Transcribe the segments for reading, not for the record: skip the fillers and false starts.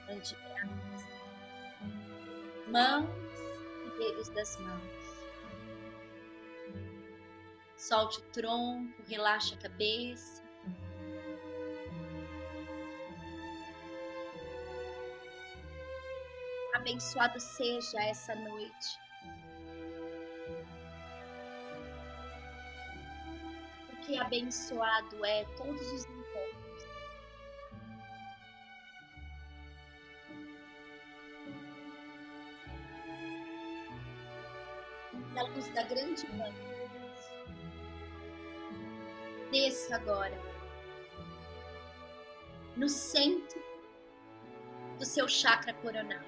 antebraços, mãos e dedos das mãos. Solte o tronco, relaxa a cabeça. Abençoado seja essa noite. Porque abençoado é todos os encontros. E a luz da grande mãe desça agora no centro do seu chakra coronal.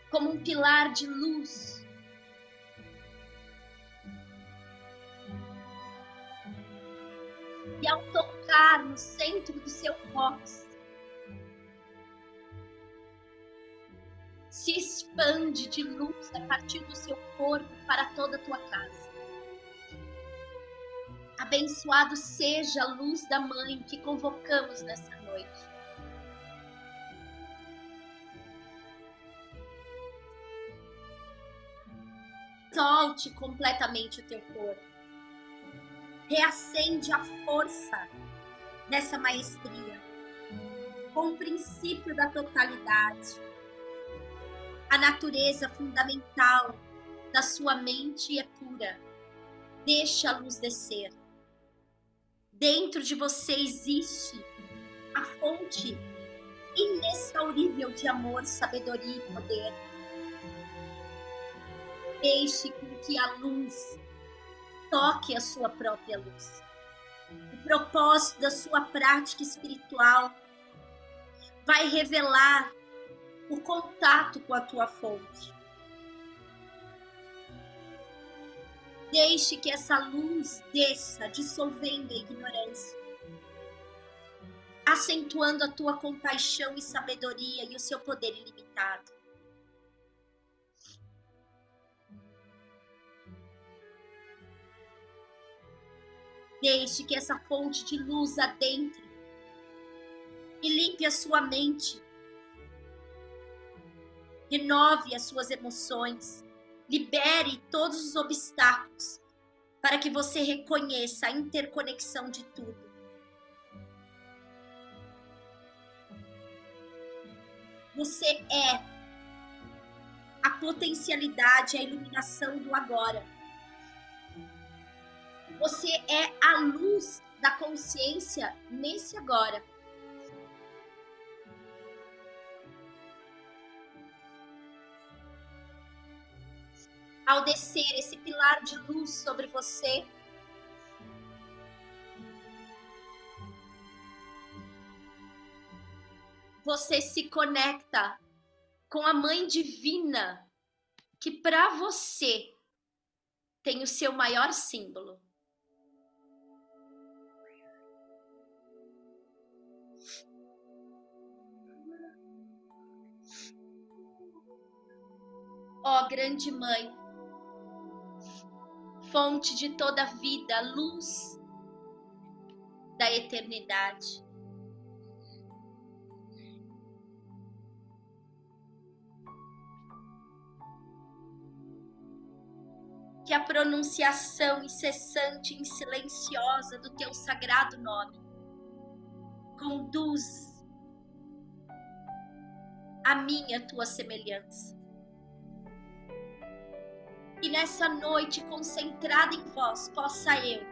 Como um pilar de luz. E ao tocar no centro do seu cóccix, se expande de luz a partir do seu corpo para toda a tua casa. Abençoado seja a luz da Mãe que convocamos nessa noite. Solte completamente o teu corpo. Reacende a força dessa maestria com o princípio da totalidade. A natureza fundamental da sua mente é pura. Deixa a luz descer. Dentro de você existe a fonte inexaurível de amor, sabedoria e poder. Deixe com que a luz toque a sua própria luz. O propósito da sua prática espiritual vai revelar o contato com a tua fonte. Deixe que essa luz desça, dissolvendo a ignorância, acentuando a tua compaixão e sabedoria e o seu poder ilimitado. Deixe que essa fonte de luz adentre e limpe a sua mente. Renove as suas emoções. Libere todos os obstáculos para que você reconheça a interconexão de tudo. Você é a potencialidade, a iluminação do agora. Você é a luz da consciência nesse agora. Ao descer esse pilar de luz sobre você, você se conecta com a Mãe Divina, que para você tem o seu maior símbolo. Ó grande Mãe, fonte de toda a vida, luz da eternidade. Que a pronunciação incessante e silenciosa do teu sagrado nome conduz a mim, a tua semelhança. E nessa noite concentrada em vós, possa eu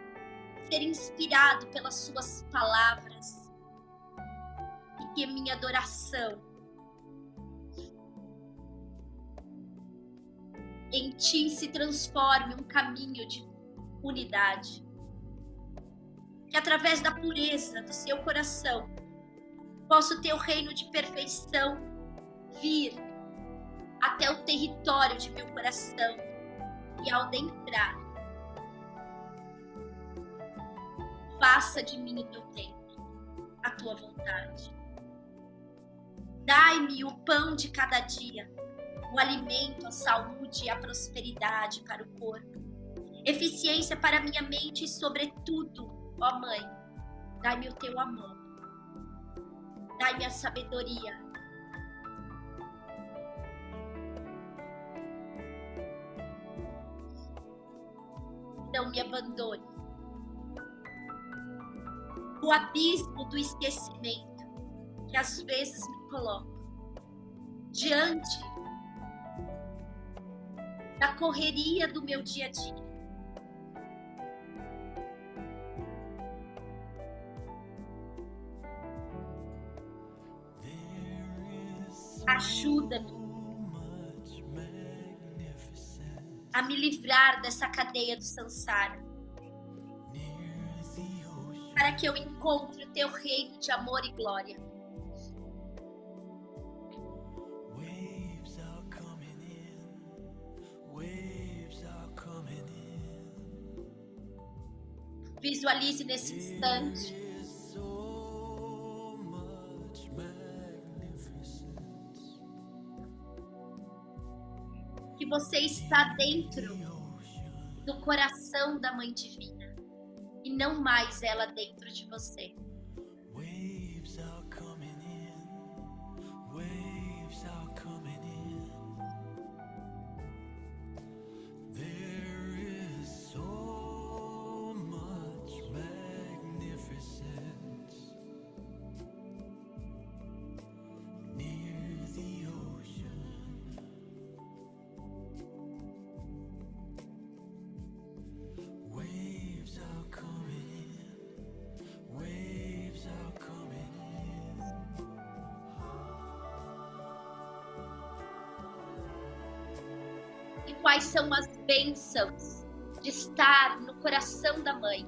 ser inspirado pelas suas palavras e que a minha adoração em ti se transforme um caminho de unidade. Que através da pureza do seu coração possa o teu reino de perfeição vir até o território de meu coração. E ao adentrar, faça de mim o teu templo, a tua vontade. Dai-me o pão de cada dia, o alimento, a saúde e a prosperidade para o corpo. eficiência para minha mente e sobretudo, ó Mãe, dai-me o teu amor, dai-me a sabedoria. Não me abandone no abismo do esquecimento que às vezes me coloco diante da correria do meu dia a dia. Ajuda-me a me livrar dessa cadeia do samsara, para que eu encontre o teu reino de amor e glória. Visualize nesse instante que você está dentro do coração da Mãe Divina e não mais ela dentro de você. E quais são as bênçãos de estar no coração da Mãe,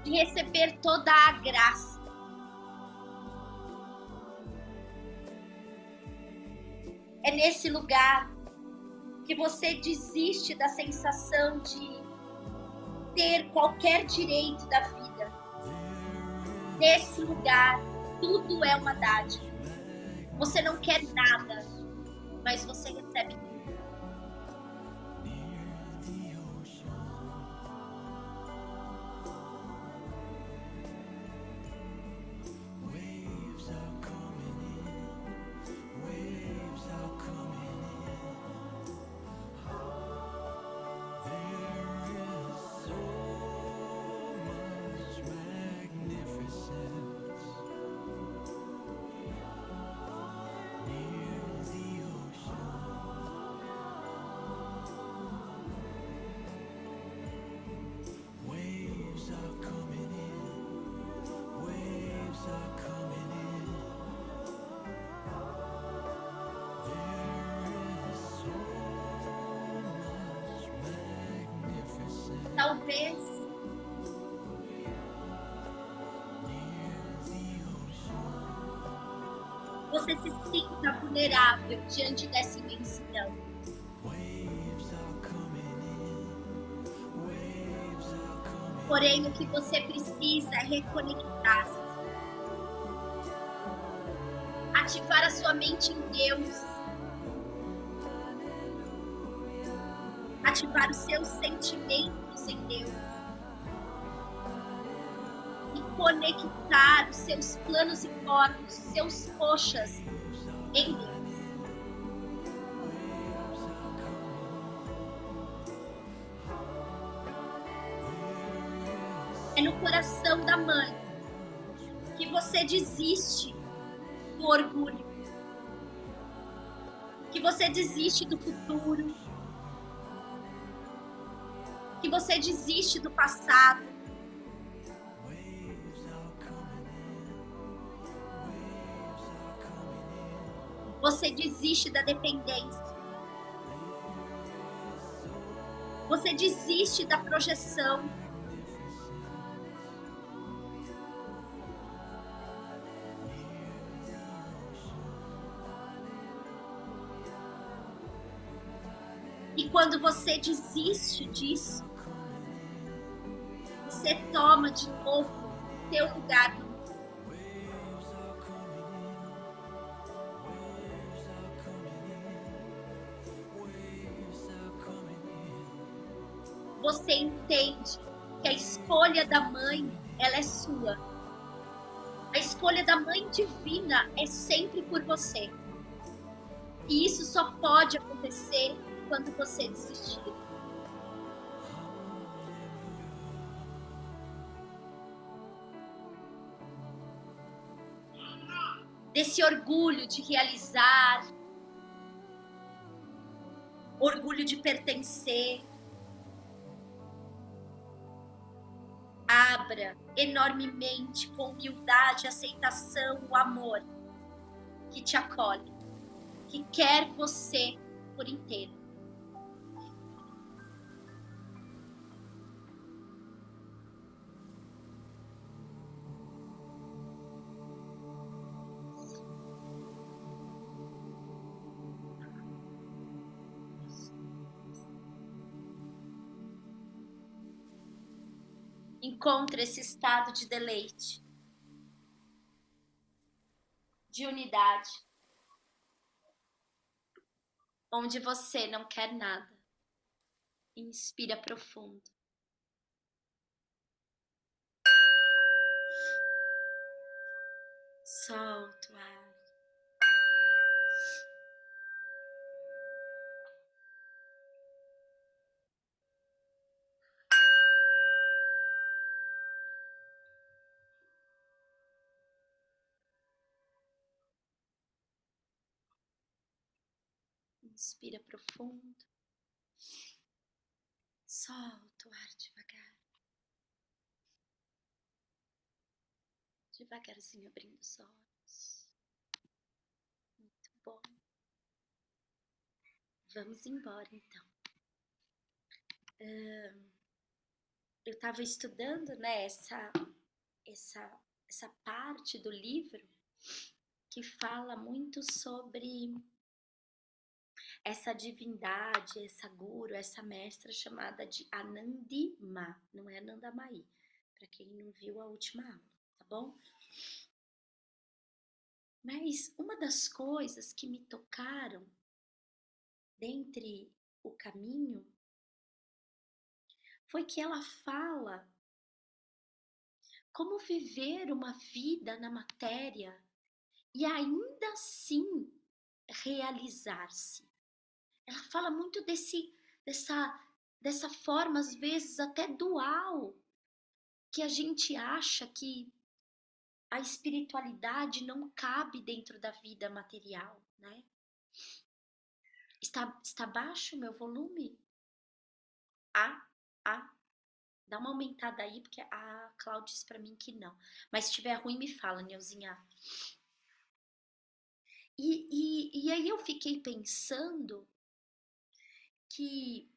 de receber toda a graça. É nesse lugar que você desiste da sensação de ter qualquer direito da vida. Nesse lugar, tudo é uma dádiva. Você não quer nada, mas você recebe tudo. Talvez você se sinta vulnerável diante dessa imensidão. Porém, o que você precisa é reconectar-se. Ativar a sua mente em Deus. Ativar os seus sentimentos em Deus. E conectar os seus planos e corpos, os seus coxas em Deus. É no coração da Mãe que você desiste do orgulho, que você desiste do futuro, que você desiste do passado. Você desiste da dependência. Você desiste da projeção. E quando você desiste disso, você toma de novo o teu lugar no mundo. você entende que a escolha da mãe, ela é sua. A escolha da mãe divina é sempre por você. E isso só pode acontecer quando você desistir. Desse orgulho de realizar, orgulho de pertencer. Abra enormemente, com humildade, aceitação, o amor que te acolhe, que quer você por inteiro. Encontre esse estado de deleite, de unidade, onde você não quer nada. Inspira profundo. Solta o ar. Inspira profundo. Solta o ar devagar. Devagarzinho abrindo os olhos. Muito bom. Vamos embora então. Eu estava estudando, né, essa parte do livro que fala muito sobre essa divindade, essa guru, essa mestra chamada de Anandima, não é Anandamayi, para quem não viu a última aula, tá bom? Mas uma das coisas que me tocaram dentre o caminho foi que ela fala como viver uma vida na matéria e ainda assim realizar-se. Ela fala muito dessa forma, às vezes até dual, que a gente acha que a espiritualidade não cabe dentro da vida material, né? Está baixo o meu volume? Dá uma aumentada aí, porque a Cláudia disse pra mim que não. Mas se estiver ruim, me fala, Neuzinha. E aí eu fiquei pensando que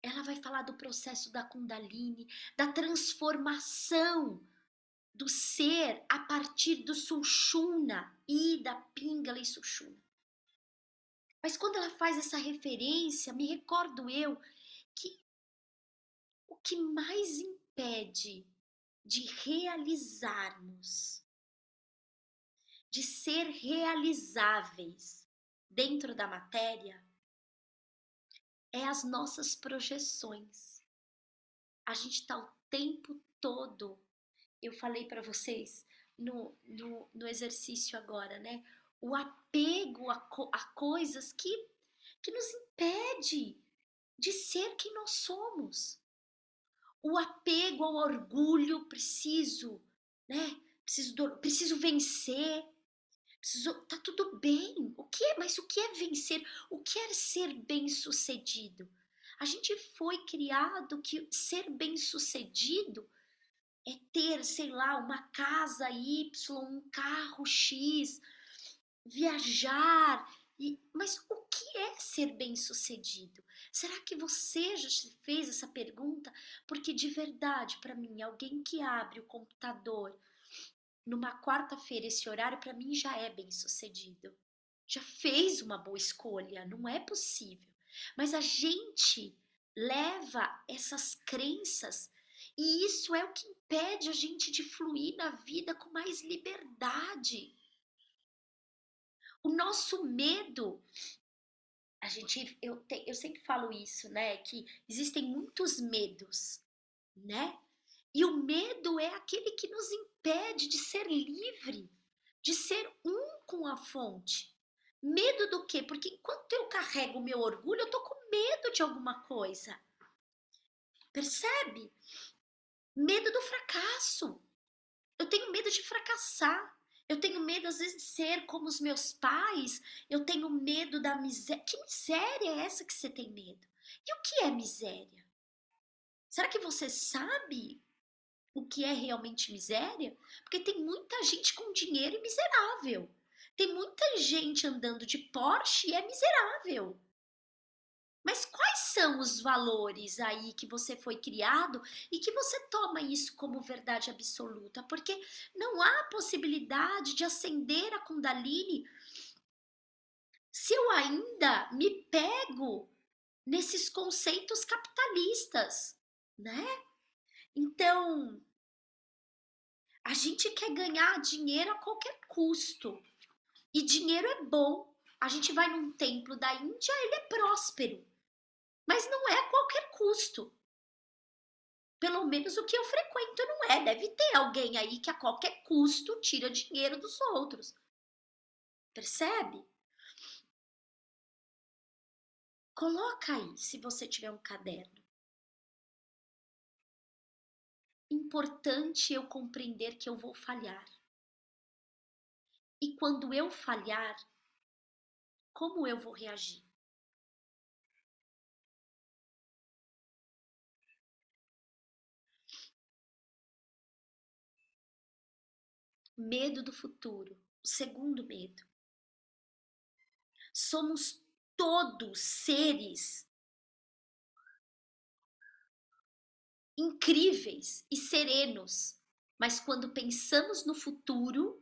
ela vai falar do processo da Kundalini, da transformação do ser a partir do Sushumna e da Pingala e Sushumna. Mas quando ela faz essa referência, me recordo eu que o que mais impede de realizarmos, de ser realizáveis dentro da matéria, é as nossas projeções. A gente está o tempo todo, eu falei para vocês no exercício agora, né? O apego a coisas que nos impede de ser quem nós somos. O apego ao orgulho, preciso, né? Preciso vencer. Tá tudo bem. Mas o que é vencer? O que é ser bem-sucedido? A gente foi criado que ser bem-sucedido é ter, sei lá, uma casa Y, um carro X, viajar. Mas o que é ser bem-sucedido? Será que você já se fez essa pergunta? Porque de verdade, para mim, alguém que abre o computador numa quarta-feira, esse horário, para mim já é bem-sucedido. Já fez uma boa escolha, não é possível. Mas a gente leva essas crenças e isso é o que impede a gente de fluir na vida com mais liberdade. O nosso medo eu sempre falo isso, né? Que existem muitos medos, né? E o medo é aquele que nos impede de ser livre, de ser um com a fonte. Medo do quê? Porque enquanto eu carrego o meu orgulho, eu tô com medo de alguma coisa. Percebe? Medo do fracasso. Eu tenho medo de fracassar. Eu tenho medo, às vezes, de ser como os meus pais. Eu tenho medo da miséria. Que miséria é essa que você tem medo? E o que é miséria? Será que você sabe o que é realmente miséria? Porque tem muita gente com dinheiro e miserável. Tem muita gente andando de Porsche e é miserável. Mas quais são os valores aí que você foi criado e que você toma isso como verdade absoluta? Porque não há possibilidade de acender a Kundalini se eu ainda me pego nesses conceitos capitalistas, né? Então, a gente quer ganhar dinheiro a qualquer custo. E dinheiro é bom. A gente vai num templo da Índia, ele é próspero. Mas não é a qualquer custo. Pelo menos o que eu frequento não é. Deve ter alguém aí que a qualquer custo tira dinheiro dos outros. Percebe? Coloca aí, se você tiver um caderno. Importante eu compreender que eu vou falhar. E quando eu falhar, como eu vou reagir? Medo do futuro. O segundo medo. Somos todos seres incríveis e serenos, mas quando pensamos no futuro,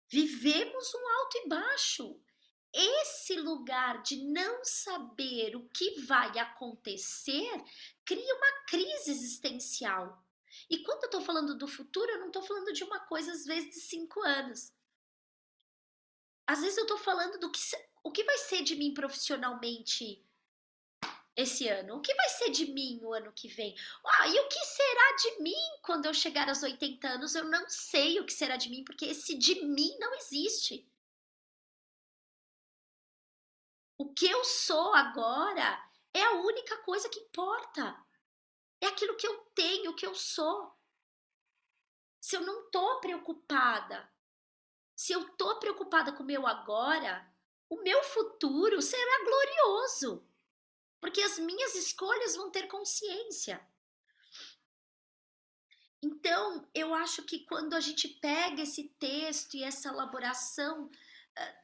vivemos um alto e baixo. Esse lugar de não saber o que vai acontecer cria uma crise existencial. E quando eu estou falando do futuro, eu não estou falando de uma coisa, às vezes, de 5 anos. Às vezes eu estou falando do que, o que vai ser de mim profissionalmente esse ano? O que vai ser de mim o ano que vem? E o que será de mim quando eu chegar aos 80 anos? Eu não sei o que será de mim, porque esse de mim não existe. O que eu sou agora é a única coisa que importa. É aquilo que eu tenho, o que eu sou. Se eu não estou preocupada, se eu estou preocupada com o meu agora, o meu futuro será glorioso. Porque as minhas escolhas vão ter consciência. Então, eu acho que quando a gente pega esse texto e essa elaboração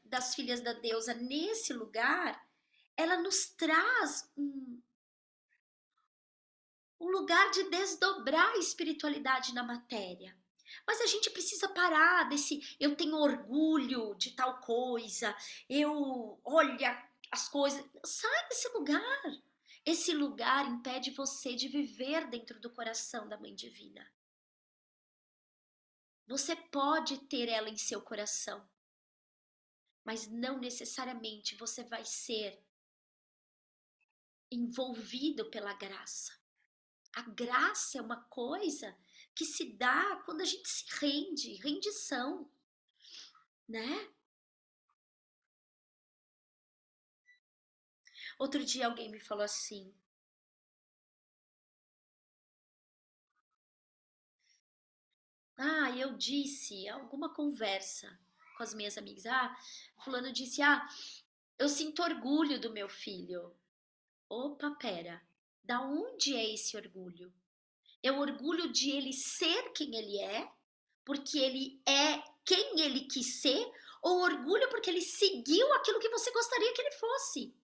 das filhas da deusa nesse lugar, ela nos traz um lugar de desdobrar a espiritualidade na matéria. Mas a gente precisa parar desse eu tenho orgulho de tal coisa, eu olha as coisas. Sai desse lugar. Esse lugar impede você de viver dentro do coração da Mãe Divina. Você pode ter ela em seu coração, mas não necessariamente você vai ser envolvido pela graça. A graça é uma coisa que se dá quando a gente se rende, rendição, né? Outro dia alguém me falou assim: eu disse, alguma conversa com as minhas amigas, fulano disse, eu sinto orgulho do meu filho. Opa, pera, da onde é esse orgulho? É o orgulho de ele ser quem ele é, porque ele é quem ele quis ser, ou orgulho porque ele seguiu aquilo que você gostaria que ele fosse?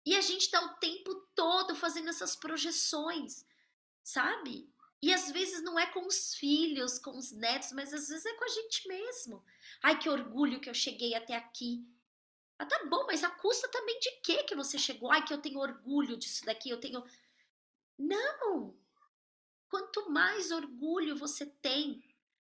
E a gente está o tempo todo fazendo essas projeções, sabe? E às vezes não é com os filhos, com os netos, mas às vezes é com a gente mesmo. Ai, que orgulho que eu cheguei até aqui. Tá bom, mas a custa também de quê que você chegou? Ai, que eu tenho orgulho disso daqui, eu tenho. Não! Quanto mais orgulho você tem,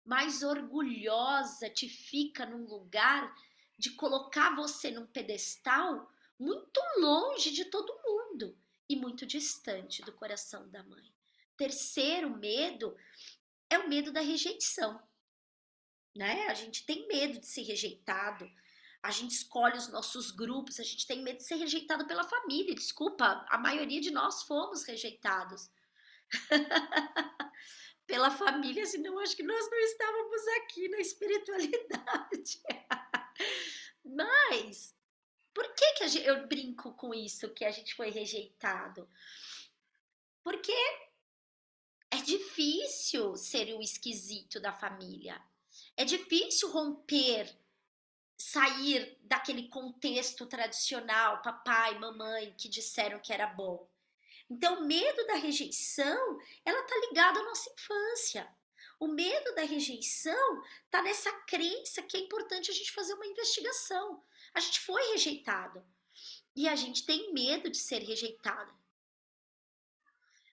mais orgulhosa te fica num lugar de colocar você num pedestal muito longe de todo mundo e muito distante do coração da mãe. Terceiro medo é o medo da rejeição, né? A gente tem medo de ser rejeitado. A gente escolhe os nossos grupos, a gente tem medo de ser rejeitado pela família. Desculpa, a maioria de nós fomos rejeitados pela família, senão acho que nós não estávamos aqui na espiritualidade. Mas por que eu brinco com isso, que a gente foi rejeitado? Porque é difícil ser o esquisito da família. É difícil romper, sair daquele contexto tradicional, papai, mamãe, que disseram que era bom. Então, o medo da rejeição, ela tá ligada à nossa infância. O medo da rejeição tá nessa crença que é importante a gente fazer uma investigação. A gente foi rejeitado e a gente tem medo de ser rejeitado.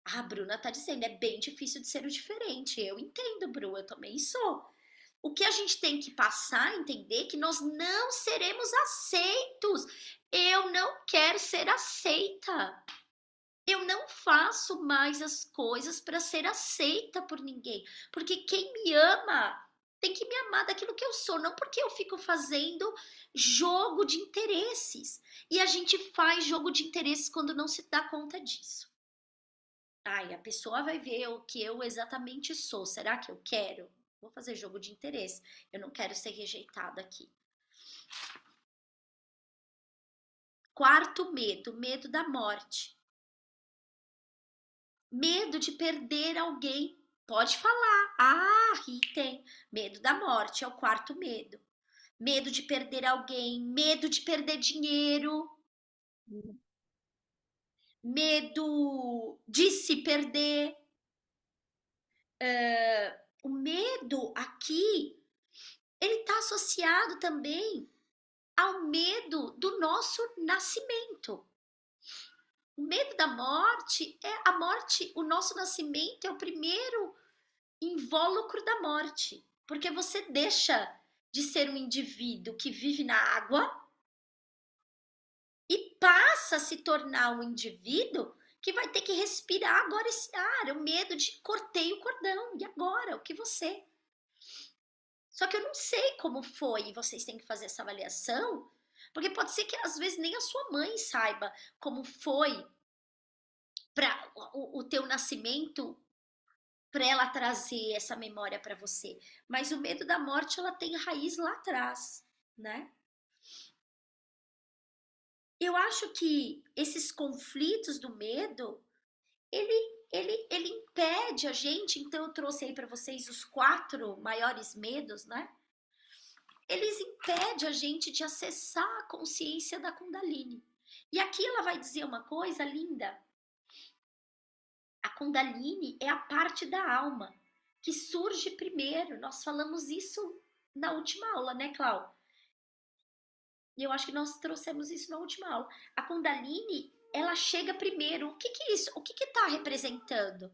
A Bruna tá dizendo, é bem difícil de ser o diferente. Eu entendo, Bru, eu também sou. O que a gente tem que passar a entender é que nós não seremos aceitos. Eu não quero ser aceita. Eu não faço mais as coisas para ser aceita por ninguém. Porque quem me ama tem que me amar daquilo que eu sou, não porque eu fico fazendo jogo de interesses. E a gente faz jogo de interesses quando não se dá conta disso. Ai, a pessoa vai ver o que eu exatamente sou. Será que eu quero? Vou fazer jogo de interesse. Eu não quero ser rejeitada aqui. Quarto medo, medo da morte. Medo de perder alguém. Pode falar. Ah, tem. Medo da morte é o quarto medo. Medo de perder alguém, medo de perder dinheiro, medo de se perder. O medo aqui, ele está associado também ao medo do nosso nascimento. O medo da morte é a morte, o nosso nascimento é o primeiro invólucro da morte, porque você deixa de ser um indivíduo que vive na água e passa a se tornar um indivíduo que vai ter que respirar agora esse ar. É o medo de cortei o cordão, e agora? O que você? Só que eu não sei como foi, e vocês têm que fazer essa avaliação, porque pode ser que às vezes nem a sua mãe saiba como foi para o teu nascimento, para ela trazer essa memória para você. Mas o medo da morte, ela tem raiz lá atrás, né? Eu acho que esses conflitos do medo, ele impede a gente, então eu trouxe aí para vocês os 4 maiores medos, né? Eles impedem a gente de acessar a consciência da Kundalini. E aqui ela vai dizer uma coisa linda. A Kundalini é a parte da alma que surge primeiro. Nós falamos isso na última aula, né, Clau? E eu acho que nós trouxemos isso na última aula. A Kundalini, ela chega primeiro. O que é isso? O que está representando?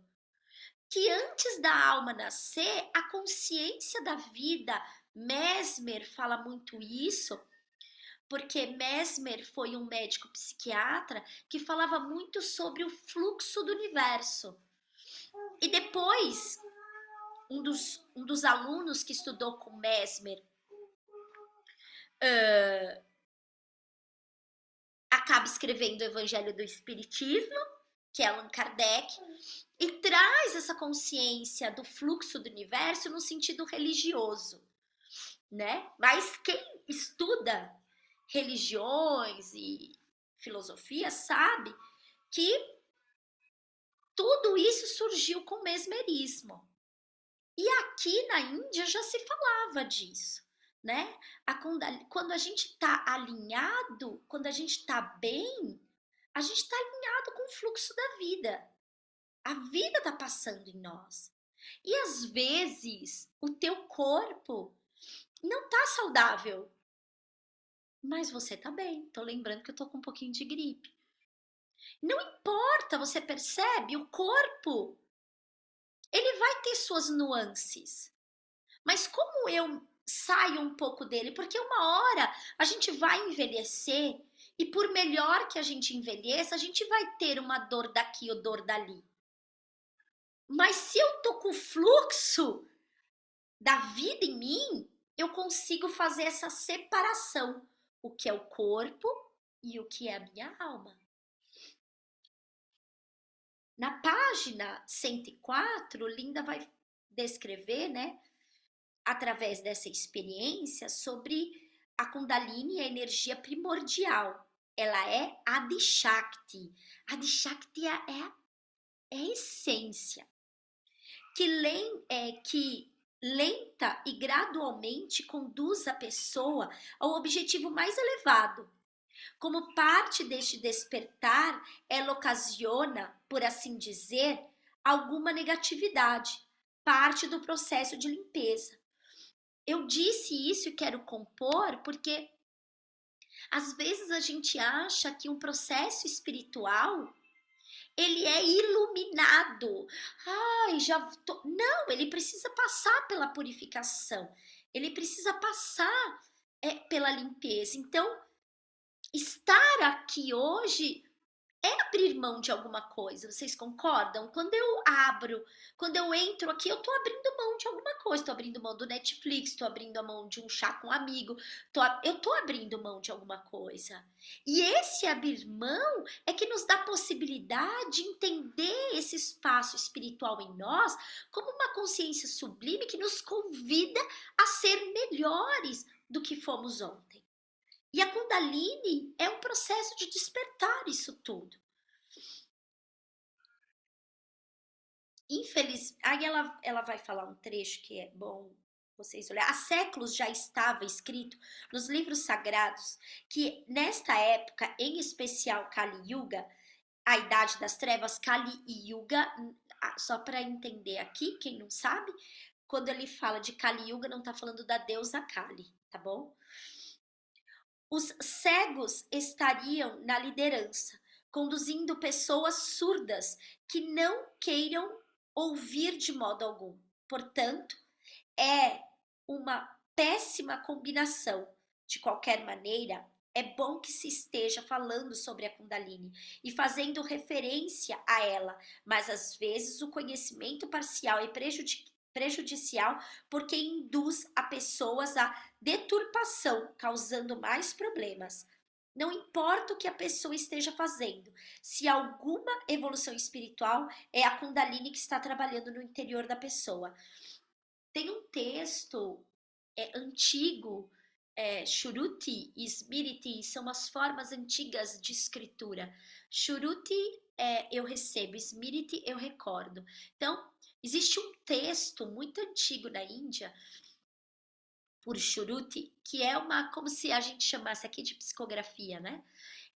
Que antes da alma nascer, a consciência da vida, Mesmer fala muito isso, porque Mesmer foi um médico psiquiatra que falava muito sobre o fluxo do universo. E depois, um dos alunos que estudou com Mesmer acaba escrevendo o Evangelho do Espiritismo, que é Allan Kardec, e traz essa consciência do fluxo do universo no sentido religioso, né? Mas quem estuda religiões e filosofia sabe que tudo isso surgiu com o mesmerismo. E aqui na Índia já se falava disso, né? Quando a gente está alinhado, quando a gente está bem, a gente está alinhado com o fluxo da vida. A vida está passando em nós. E às vezes o teu corpo não está saudável, mas você está bem. Tô lembrando que eu tô com um pouquinho de gripe. Não importa, você percebe? O corpo, ele vai ter suas nuances. Mas como eu saia um pouco dele, porque uma hora a gente vai envelhecer e por melhor que a gente envelheça, a gente vai ter uma dor daqui ou dor dali. Mas se eu tô com o fluxo da vida em mim, eu consigo fazer essa separação, o que é o corpo e o que é a minha alma. Na página 104, Linda vai descrever, né, através dessa experiência, sobre a Kundalini, a energia primordial. Ela é Adishakti. Adishakti é a essência, que lenta e gradualmente conduz a pessoa ao objetivo mais elevado. Como parte deste despertar, ela ocasiona, por assim dizer, alguma negatividade, parte do processo de limpeza. Eu disse isso e quero compor porque às vezes a gente acha que um processo espiritual ele é iluminado. Ai, Não, ele precisa passar pela purificação. Ele precisa passar pela limpeza. Então, estar aqui hoje é abrir mão de alguma coisa, vocês concordam? Quando eu entro aqui, eu tô abrindo mão de alguma coisa, tô abrindo mão do Netflix, tô abrindo a mão de um chá com um amigo, eu tô abrindo mão de alguma coisa. E esse abrir mão é que nos dá a possibilidade de entender esse espaço espiritual em nós como uma consciência sublime que nos convida a ser melhores do que fomos ontem. E a Kundalini é um processo de despertar isso tudo. Aí ela vai falar um trecho que é bom vocês olharem. Há séculos já estava escrito nos livros sagrados que nesta época, em especial Kali Yuga, a Idade das Trevas, Kali Yuga, só para entender aqui, quem não sabe, quando ele fala de Kali Yuga, não está falando da deusa Kali, tá bom? Os cegos estariam na liderança, conduzindo pessoas surdas que não queiram ouvir de modo algum. Portanto, é uma péssima combinação. De qualquer maneira, é bom que se esteja falando sobre a Kundalini e fazendo referência a ela, mas às vezes o conhecimento parcial é prejudicial porque induz a pessoas a deturpação, causando mais problemas. Não importa o que a pessoa esteja fazendo, se alguma evolução espiritual é a Kundalini que está trabalhando no interior da pessoa. Tem um texto antigo, Shruti e Smriti são as formas antigas de escritura. Shruti eu recebo, Smriti eu recordo. Então, existe um texto muito antigo na Índia, por Shruti, que é como se a gente chamasse aqui de psicografia, né?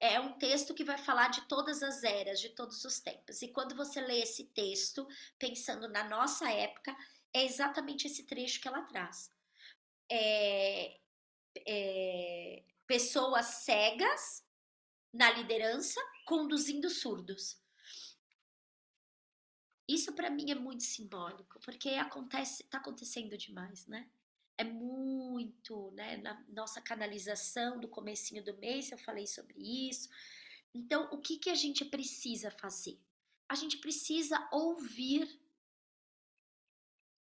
É um texto que vai falar de todas as eras, de todos os tempos. E quando você lê esse texto, pensando na nossa época, é exatamente esse trecho que ela traz. Pessoas cegas na liderança conduzindo surdos. Isso para mim é muito simbólico, porque tá acontecendo demais, né? É muito, né? Na nossa canalização do comecinho do mês eu falei sobre isso. Então, o que a gente precisa fazer? A gente precisa ouvir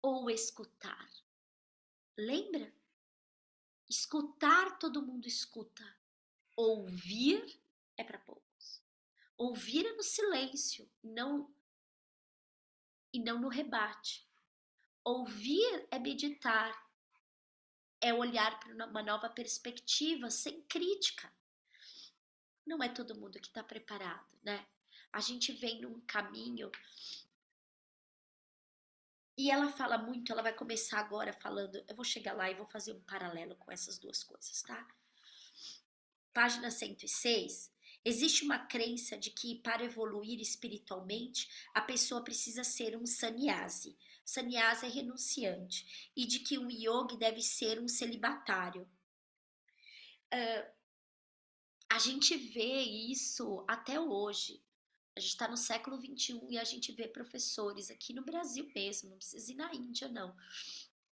ou escutar. Lembra? Escutar, todo mundo escuta. Ouvir é para poucos. Ouvir é no silêncio, e não no rebate. Ouvir é meditar, é olhar para uma nova perspectiva, sem crítica. Não é todo mundo que está preparado, né? A gente vem num caminho. E ela fala muito, ela vai começar agora falando, eu vou chegar lá e vou fazer um paralelo com essas duas coisas, tá? Página 106, existe uma crença de que para evoluir espiritualmente, a pessoa precisa ser um sannyasi. Sannyasi é renunciante. E de que um yogi deve ser um celibatário. A gente vê isso até hoje. A gente está no século XXI e a gente vê professores aqui no Brasil mesmo, não precisa ir na Índia não,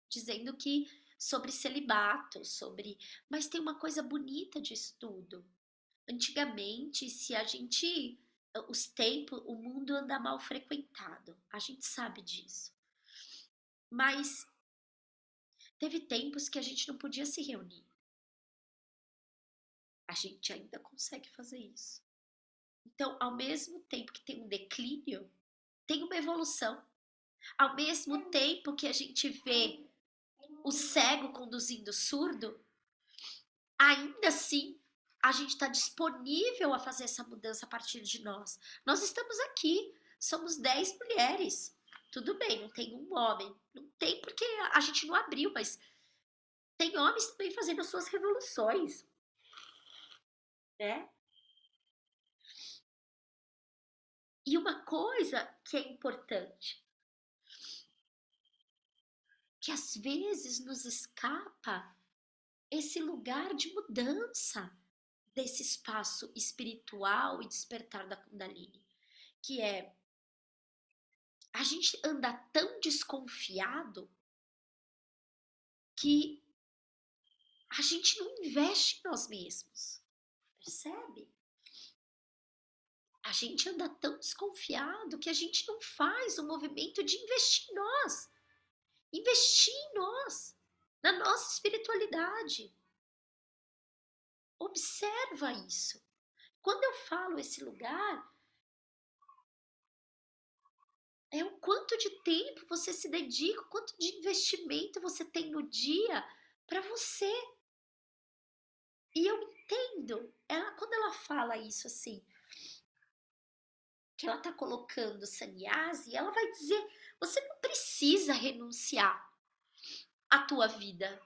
dizendo que sobre celibato, mas tem uma coisa bonita disso tudo. Antigamente, se a gente os tempos, o mundo anda mal frequentado, a gente sabe disso. Mas teve tempos que a gente não podia se reunir. A gente ainda consegue fazer isso. Então, ao mesmo tempo que tem um declínio, tem uma evolução. Ao mesmo tempo que a gente vê o cego conduzindo o surdo, ainda assim a gente está disponível a fazer essa mudança a partir de nós. Nós estamos aqui, somos 10 mulheres. Tudo bem, não tem um homem. Não tem porque a gente não abriu, mas tem homens também fazendo as suas revoluções, né? E uma coisa que é importante, que às vezes nos escapa esse lugar de mudança desse espaço espiritual e despertar da Kundalini, que é a gente anda tão desconfiado que a gente não investe em nós mesmos, percebe? A gente anda tão desconfiado que a gente não faz o movimento de investir em nós, na nossa espiritualidade. Observa isso. Quando eu falo esse lugar, é o quanto de tempo você se dedica, o quanto de investimento você tem no dia para você. E eu entendo, quando ela fala isso assim, que ela está colocando sannyasi, ela vai dizer, você não precisa renunciar à tua vida.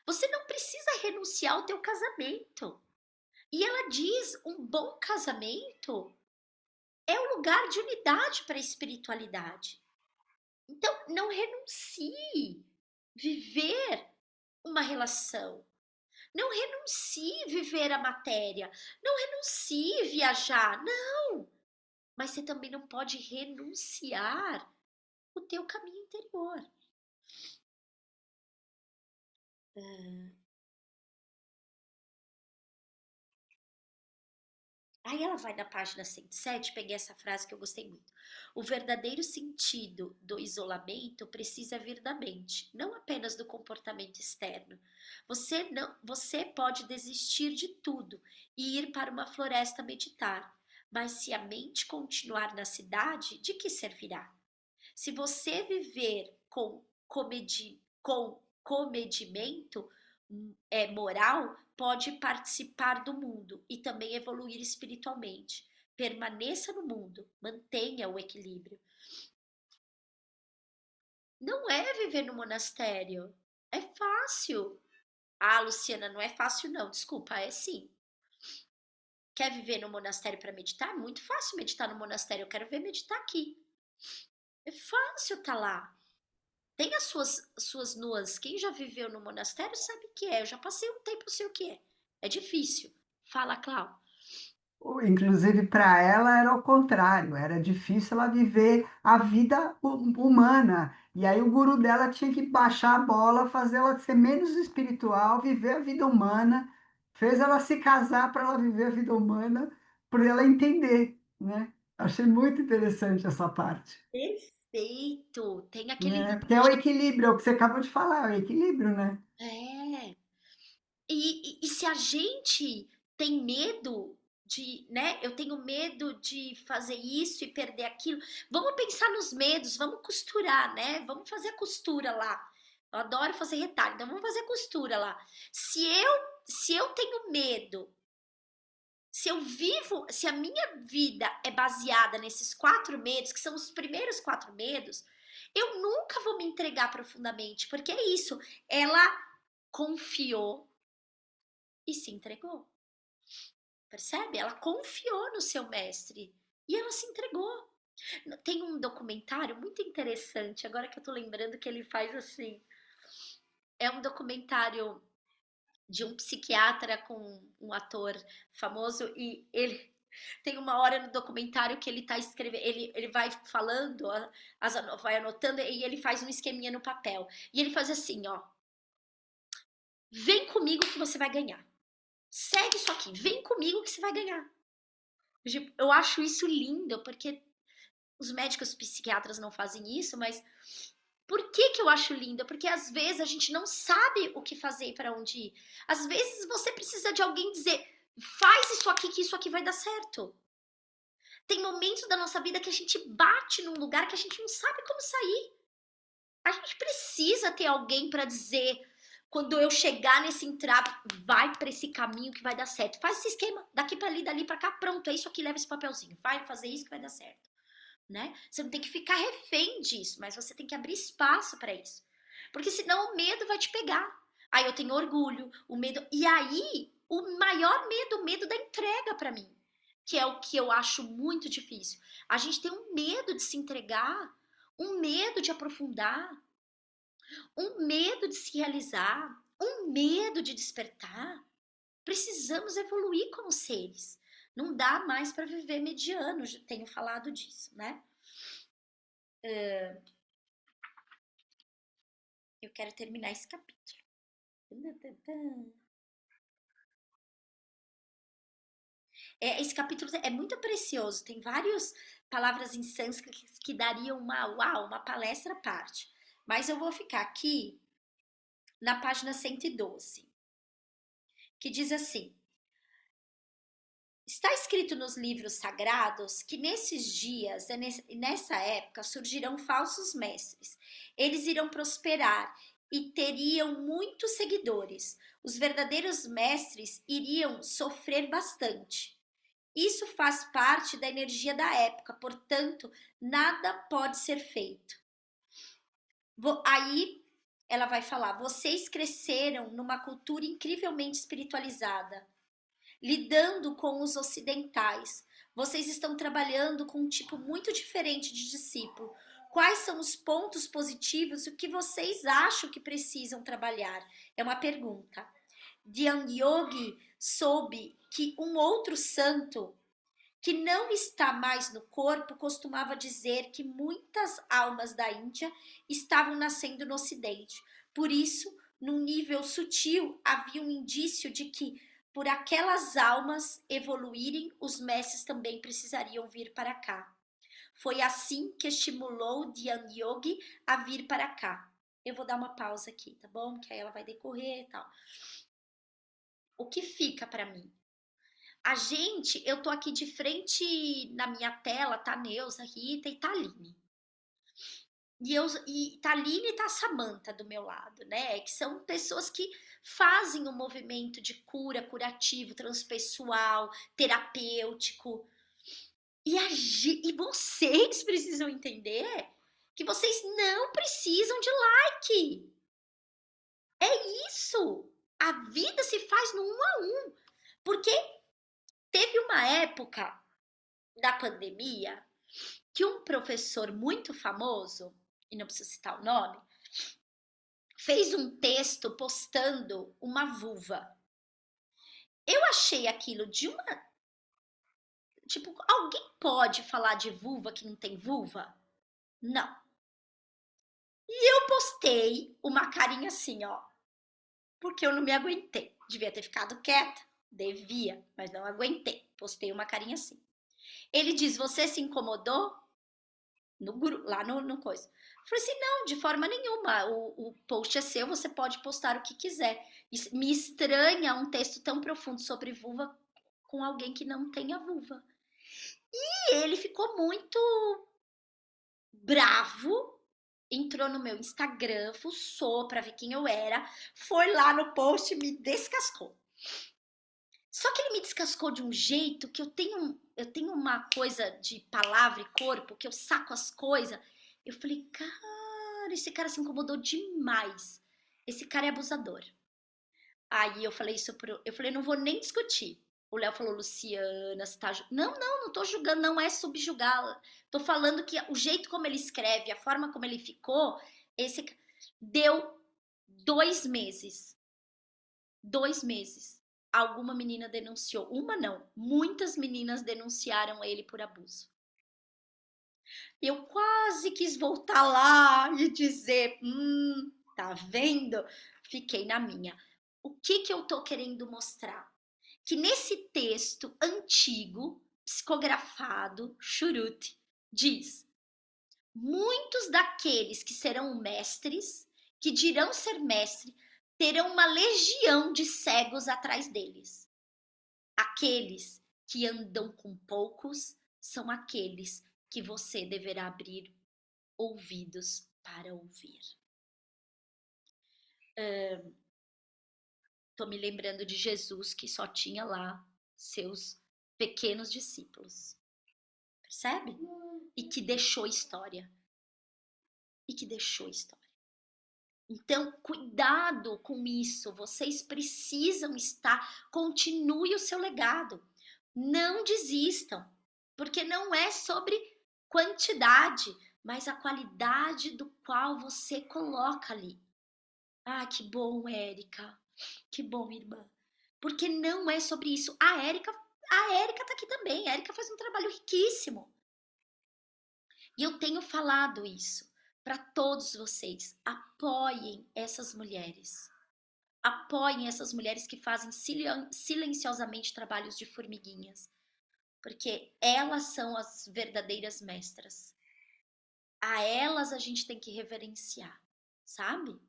Você não precisa renunciar ao teu casamento. E ela diz, um bom casamento é um lugar de unidade para a espiritualidade. Então, não renuncie viver uma relação. Não renuncie viver a matéria. Não renuncie viajar. Não! Mas você também não pode renunciar o teu caminho interior. Aí ela vai na página 107, peguei essa frase que eu gostei muito. O verdadeiro sentido do isolamento precisa vir da mente, não apenas do comportamento externo. Você pode desistir de tudo e ir para uma floresta meditar, mas se a mente continuar na cidade, de que servirá? Se você viver com comedimento moral, pode participar do mundo e também evoluir espiritualmente. Permaneça no mundo, mantenha o equilíbrio. Não é viver no monastério. É fácil. Ah, Luciana, não é fácil não. Desculpa, é sim. Quer viver no monastério para meditar? Muito fácil meditar no monastério. Eu quero ver meditar aqui. É fácil estar lá. Tem as suas nuances. Quem já viveu no monastério sabe o que é. Eu já passei um tempo, sei o que é. É difícil. Fala, Clau. Inclusive, para ela era o contrário, era difícil ela viver a vida humana. E aí o guru dela tinha que baixar a bola, fazer ela ser menos espiritual, viver a vida humana, fez ela se casar para ela viver a vida humana, para ela entender, né? Achei muito interessante essa parte, Perfeito. Tem aquele né? livro Porque é o equilíbrio, é o que você acabou de falar, é o equilíbrio, né? É. E se a gente tem medo de, né? Eu tenho medo de fazer isso e perder aquilo. Vamos pensar nos medos, vamos costurar, né? Vamos fazer a costura lá. Eu adoro fazer retalho, então vamos fazer a costura lá. Se eu tenho medo, se a minha vida é baseada nesses 4 medos, que são os primeiros 4 medos, eu nunca vou me entregar profundamente, porque é isso. Ela confiou e se entregou. Percebe? Ela confiou no seu mestre e ela se entregou. Tem um documentário muito interessante, agora que eu tô lembrando que ele faz assim. É um documentário de um psiquiatra com um ator famoso e ele tem uma hora no documentário que ele tá escrevendo, ele vai falando, vai anotando e ele faz um esqueminha no papel. E ele faz assim, ó. Vem comigo que você vai ganhar. Segue isso aqui, vem comigo que você vai ganhar. Eu acho isso lindo, porque os médicos psiquiatras não fazem isso, mas por que eu acho lindo? Porque às vezes a gente não sabe o que fazer e para onde ir. Às vezes você precisa de alguém dizer, faz isso aqui que isso aqui vai dar certo. Tem momentos da nossa vida que a gente bate num lugar que a gente não sabe como sair. A gente precisa ter alguém para dizer, quando eu chegar nesse entrave, vai para esse caminho que vai dar certo. Faz esse esquema, daqui para ali, dali para cá, pronto, é isso aqui, leva esse papelzinho. Vai fazer isso que vai dar certo. Né? Você não tem que ficar refém disso, mas você tem que abrir espaço para isso. Porque senão o medo vai te pegar. Aí eu tenho orgulho, o medo. E aí, o maior medo, o medo da entrega para mim, que é o que eu acho muito difícil. A gente tem um medo de se entregar, um medo de aprofundar, um medo de se realizar, um medo de despertar. Precisamos evoluir como seres. Não dá mais para viver mediano, já tenho falado disso, né? Eu quero terminar esse capítulo. Esse capítulo é muito precioso, tem várias palavras em sânscrito que dariam uma palestra à parte. Mas eu vou ficar aqui na página 112, que diz assim: está escrito nos livros sagrados que nesses dias e nessa época surgirão falsos mestres. Eles irão prosperar e teriam muitos seguidores. Os verdadeiros mestres iriam sofrer bastante. Isso faz parte da energia da época, portanto, nada pode ser feito. Aí ela vai falar: vocês cresceram numa cultura incrivelmente espiritualizada, lidando com os ocidentais. Vocês estão trabalhando com um tipo muito diferente de discípulo. Quais são os pontos positivos e o que vocês acham que precisam trabalhar? É uma pergunta. Dhyan Yogi soube que um outro santo que não está mais no corpo costumava dizer que muitas almas da Índia estavam nascendo no Ocidente. Por isso, num nível sutil, havia um indício de que, por aquelas almas evoluírem, os mestres também precisariam vir para cá. Foi assim que estimulou Dhyan Yogi a vir para cá. Eu vou dar uma pausa aqui, tá bom? Que aí ela vai decorrer e tal. O que fica para mim? Eu tô aqui de frente na minha tela, tá Neuza, Rita e Taline. E Taline e tá a Samantha do meu lado, né? Que são pessoas que fazem um movimento de cura, curativo, transpessoal, terapêutico. E vocês precisam entender que vocês não precisam de like. É isso. A vida se faz no 1 a 1. Porque teve uma época da pandemia que um professor muito famoso, e não preciso citar o nome, fez um texto postando uma vulva. Eu achei aquilo de uma... Tipo, alguém pode falar de vulva que não tem vulva? Não. E eu postei uma carinha assim, ó, porque eu não me aguentei. Devia ter ficado quieta, devia, mas não aguentei. Postei uma carinha assim. Ele diz: você se incomodou? Lá no coisa. Eu falei assim: não, de forma nenhuma. O post é seu, você pode postar o que quiser. Me estranha um texto tão profundo sobre vulva com alguém que não tenha vulva. E ele ficou muito bravo, entrou no meu Instagram, fuçou pra ver quem eu era, foi lá no post e me descascou. Só que ele me descascou de um jeito que eu tenho uma coisa de palavra e corpo, que eu saco as coisas. Eu falei, cara, esse cara se incomodou demais. Esse cara é abusador. Aí eu falei eu falei, não vou nem discutir. O Léo falou, Luciana, você tá... Não tô julgando, não é subjugar. Tô falando que o jeito como ele escreve, a forma como ele ficou, deu 2 meses. 2 meses. Alguma menina denunciou. Uma não, muitas meninas denunciaram ele por abuso. Eu quase quis voltar lá e dizer, tá vendo? Fiquei na minha. o que eu tô querendo mostrar? Que nesse texto antigo, psicografado, Churute, diz: muitos daqueles que serão mestres, que dirão ser mestre, terão uma legião de cegos atrás deles. Aqueles que andam com poucos são aqueles que você deverá abrir ouvidos para ouvir. Tô me lembrando de Jesus, que só tinha lá seus pequenos discípulos. Percebe? E que deixou história. Então, cuidado com isso. Vocês precisam estar. Continue o seu legado. Não desistam. Porque não é sobre quantidade, mas a qualidade do qual você coloca ali. Ah, que bom, Érica. Que bom, irmã. Porque não é sobre isso. A Érica tá aqui também. A Érica faz um trabalho riquíssimo. E eu tenho falado isso para todos vocês. Apoiem essas mulheres. Apoiem essas mulheres que fazem silenciosamente trabalhos de formiguinhas. Porque elas são as verdadeiras mestras. A elas a gente tem que reverenciar, sabe?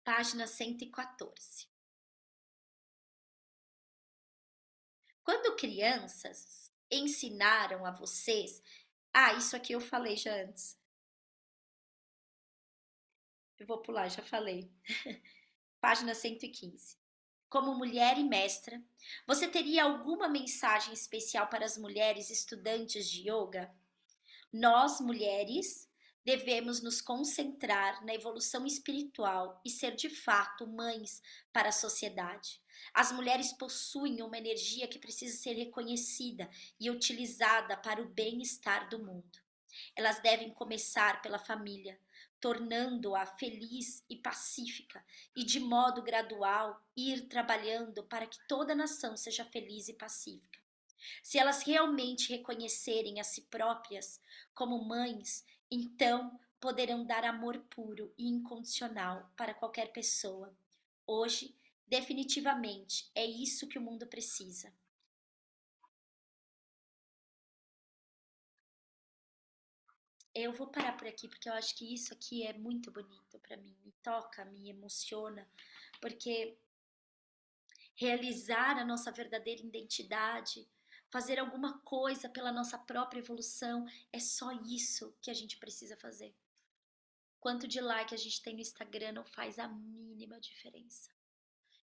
Página 114. Quando crianças ensinaram a vocês. Ah, isso aqui eu falei já antes. Eu vou pular, já falei. Página 115. Como mulher e mestra, você teria alguma mensagem especial para as mulheres estudantes de yoga? Nós, mulheres, devemos nos concentrar na evolução espiritual e ser de fato mães para a sociedade. As mulheres possuem uma energia que precisa ser reconhecida e utilizada para o bem-estar do mundo. Elas devem começar pela família, tornando-a feliz e pacífica, e de modo gradual ir trabalhando para que toda a nação seja feliz e pacífica. Se elas realmente reconhecerem a si próprias como mães, então poderão dar amor puro e incondicional para qualquer pessoa. Hoje, definitivamente, é isso que o mundo precisa. Eu vou parar por aqui porque eu acho que isso aqui é muito bonito para mim, me toca, me emociona, porque realizar a nossa verdadeira identidade, fazer alguma coisa pela nossa própria evolução, é só isso que a gente precisa fazer. Quanto de like a gente tem no Instagram não faz a mínima diferença.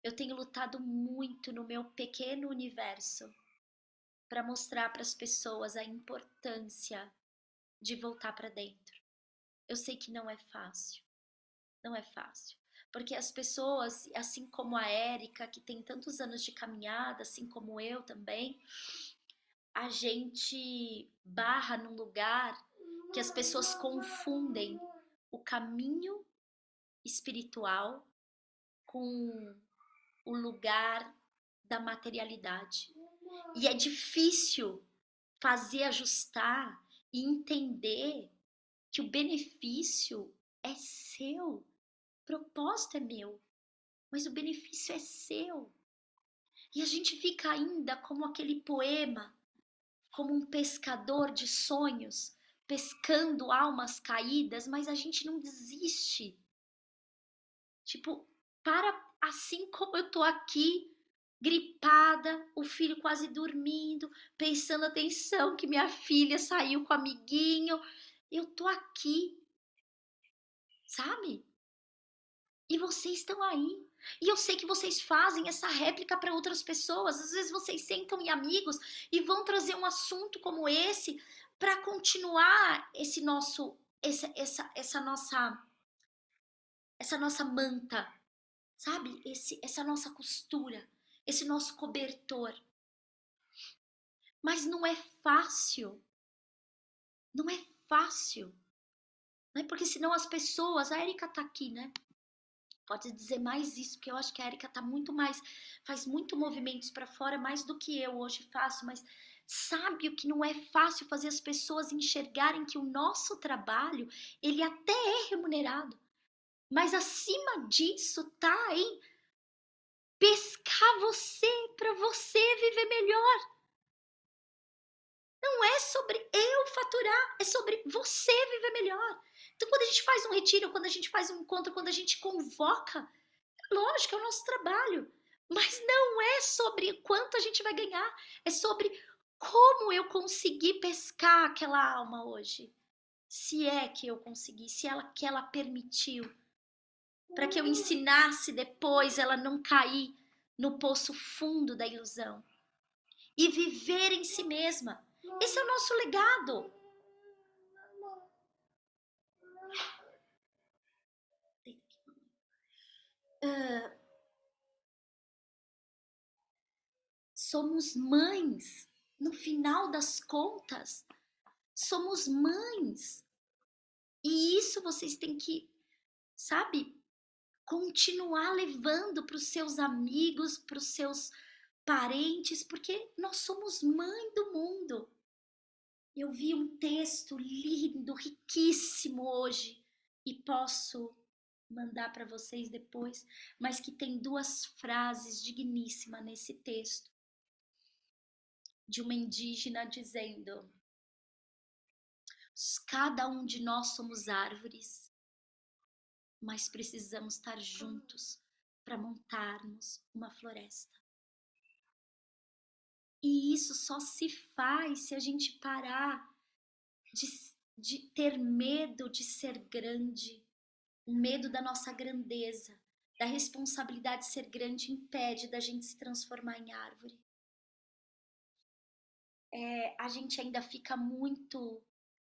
Eu tenho lutado muito no meu pequeno universo para mostrar para as pessoas a importância de voltar para dentro. Eu sei que não é fácil. Não é fácil. Porque as pessoas, assim como a Érica, que tem tantos anos de caminhada, assim como eu também, a gente barra num lugar que as pessoas confundem o caminho espiritual com o lugar da materialidade. E é difícil fazer ajustar e entender que o benefício é seu, o propósito é meu, mas o benefício é seu. E a gente fica ainda como aquele poema, como um pescador de sonhos, pescando almas caídas, mas a gente não desiste. Tipo, assim como eu tô aqui, gripada, o filho quase dormindo, prestando atenção que minha filha saiu com o amiguinho, eu tô aqui, sabe? E vocês estão aí. E eu sei que vocês fazem essa réplica para outras pessoas. Às vezes vocês sentam em amigos e vão trazer um assunto como esse para continuar esse nosso essa nossa manta, sabe? Essa nossa costura, esse nosso cobertor. Mas não é fácil. Não é fácil. Né? Porque senão as pessoas, a Erika tá aqui, né? Pode dizer mais isso, porque eu acho que a Érica tá muito mais, faz muito movimentos para fora, mais do que eu hoje faço, mas sabe o que não é fácil fazer as pessoas enxergarem que o nosso trabalho, ele até é remunerado, mas acima disso tá em pescar você para você viver melhor. Não é sobre eu faturar, é sobre você viver melhor. Então, quando a gente faz um retiro, quando a gente faz um encontro, quando a gente convoca, lógico, é o nosso trabalho. Mas não é sobre quanto a gente vai ganhar, é sobre como eu consegui pescar aquela alma hoje. Se é que eu consegui, se ela que ela permitiu, para que eu ensinasse depois ela não cair no poço fundo da ilusão e viver em si mesma. Esse é o nosso legado. Somos mães. No final das contas, somos mães. E isso vocês têm que, sabe, continuar levando para os seus amigos, para os seus parentes, porque nós somos mãe do mundo. Eu vi um texto lindo, riquíssimo hoje e posso mandar para vocês depois, mas que tem duas frases digníssimas nesse texto, de uma indígena dizendo: cada um de nós somos árvores, mas precisamos estar juntos para montarmos uma floresta. E isso só se faz se a gente parar de ter medo de ser grande. O medo da nossa grandeza, da responsabilidade de ser grande impede da gente se transformar em árvore. A gente ainda fica muito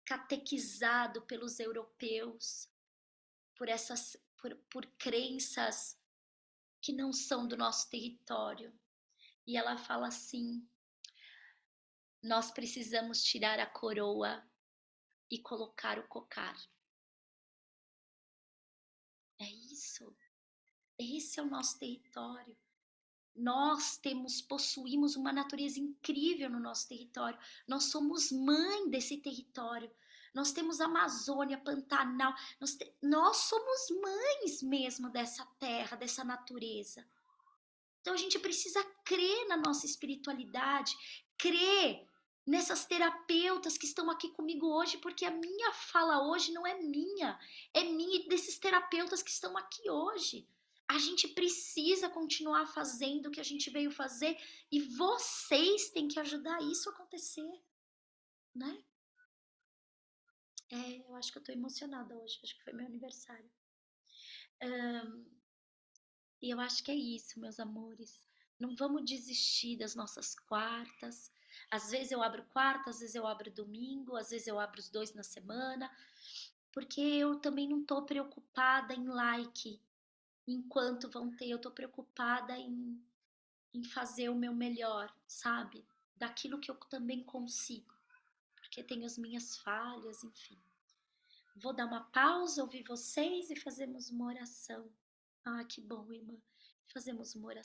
catequizado pelos europeus, por crenças que não são do nosso território. E ela fala assim: nós precisamos tirar a coroa e colocar o cocar. É isso. Esse é o nosso território. Nós possuímos uma natureza incrível no nosso território. Nós somos mãe desse território. Nós temos Amazônia, Pantanal. Nós somos mães mesmo dessa terra, dessa natureza. Então a gente precisa crer na nossa espiritualidade, crer nessas terapeutas que estão aqui comigo hoje, porque a minha fala hoje não é minha e desses terapeutas que estão aqui hoje. A gente precisa continuar fazendo o que a gente veio fazer e vocês têm que ajudar isso a acontecer, né? Eu acho que eu tô emocionada hoje, acho que foi meu aniversário. E eu acho que é isso, meus amores. Não vamos desistir das nossas quartas. Às vezes eu abro quarta, às vezes eu abro domingo, às vezes eu abro os dois na semana, porque eu também não tô preocupada em like enquanto vão ter, eu tô preocupada em fazer o meu melhor, sabe? Daquilo que eu também consigo, porque tenho as minhas falhas, enfim. Vou dar uma pausa, ouvir vocês e fazemos uma oração. Ah, que bom, irmã. Fazemos uma oração.